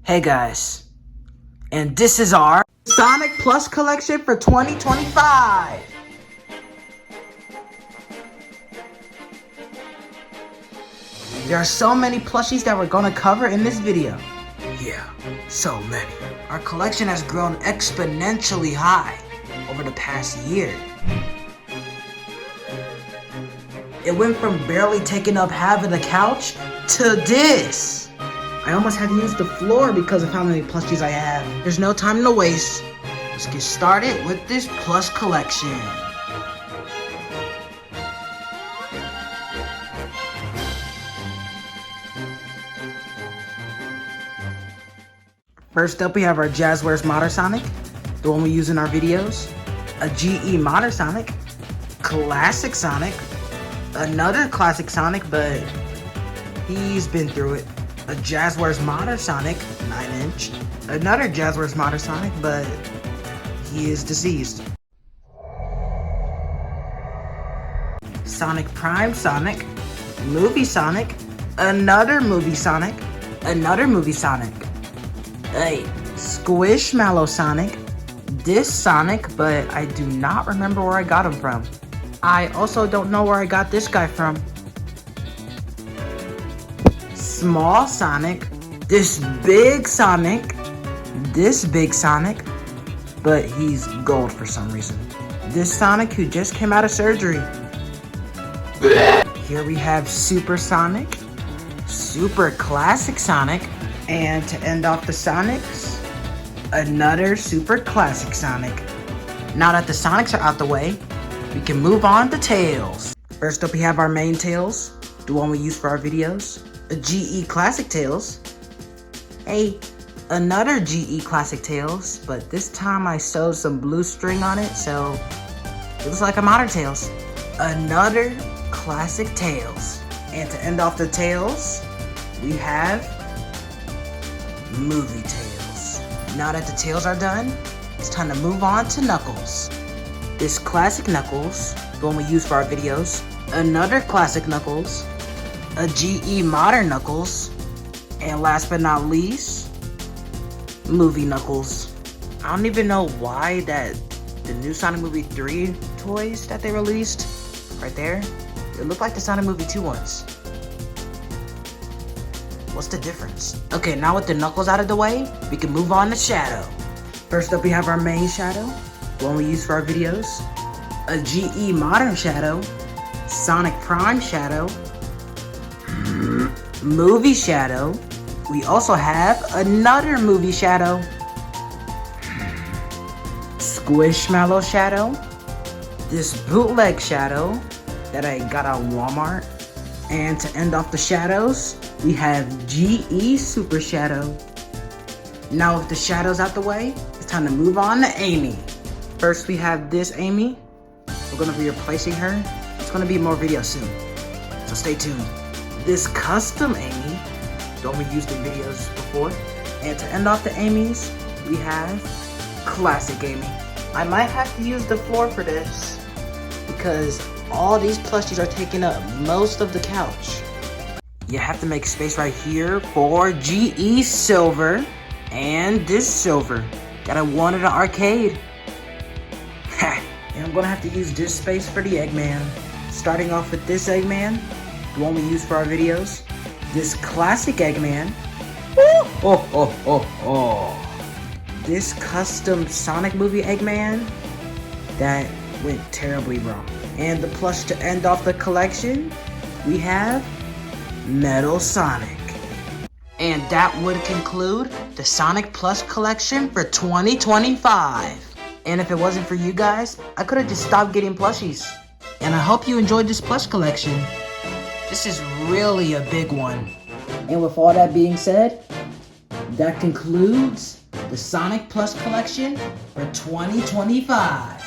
Hey guys, and this is our Sonic Plush Collection for 2025. There are so many plushies that we're going to cover in this video. Yeah, so many. Our collection has grown exponentially high over the past year. It went from barely taking up half of the couch to this. I almost had to use the floor because of how many plushies I have. There's no time to waste. Let's get started with this plush collection. First up, we have our Jazzwares Modern Sonic, the one we use in our videos. A GE Modern Sonic, Classic Sonic, another Classic Sonic, but he's been through it. A Jazzwares Modern Sonic, 9-inch. Another Jazzwares Modern Sonic, but he is deceased. Sonic Prime Sonic, Movie Sonic, another Movie Sonic, another Movie Sonic. A Squishmallow Sonic, this Sonic, but I do not remember where I got him from. I also don't know where I got this guy from. Small Sonic, this big Sonic, but he's gold for some reason. This Sonic who just came out of surgery. Here we have Super Sonic, Super Classic Sonic, and to end off the Sonics, another Super Classic Sonic. Now that the Sonics are out the way, we can move on to Tails. First up, we have our main Tails, the one we use for our videos. A GE Classic Tails, another GE Classic Tails, but this time I sewed some blue string on it, so it looks like a Modern Tails. Another Classic Tails, and to end off the Tails, we have Movie Tails. Now that the Tails are done, it's time to move on to Knuckles. This Classic Knuckles, the one we use for our videos. Another Classic Knuckles, a GE Modern Knuckles, and last but not least, Movie Knuckles. I don't even know why that the new Sonic Movie 3 toys that they released, right there, it looked like the Sonic Movie 2 ones. What's the difference? Okay, now with the Knuckles out of the way, we can move on to Shadow. First up, we have our main Shadow, the one we use for our videos. A GE Modern Shadow, Sonic Prime Shadow, Movie Shadow. We also have another Movie Shadow, Squishmallow Shadow, this bootleg Shadow that I got at Walmart, and to end off the Shadows, we have GE Super Shadow. Now with the Shadows out the way, it's time to move on to Amy. First we have this Amy. We're going to be replacing her. It's going to be more videos soon, so stay tuned. This custom Amy, the one we used in videos before. And to end off the Amy's, we have Classic Amy. I might have to use the floor for this because all these plushies are taking up most of the couch. You have to make space right here for GE Silver and this Silver that I won at an arcade. And I'm gonna have to use this space for the Eggman. Starting off with this Eggman, the one we use for our videos. This Classic Eggman. This custom Sonic movie Eggman that went terribly wrong. And the plush to end off the collection, we have Metal Sonic. And that would conclude the Sonic Plush Collection for 2025. And if it wasn't for you guys, I could have just stopped getting plushies. And I hope you enjoyed this plush collection. This is really a big one. And with all that being said, that concludes the Sonic Plush Collection for 2025.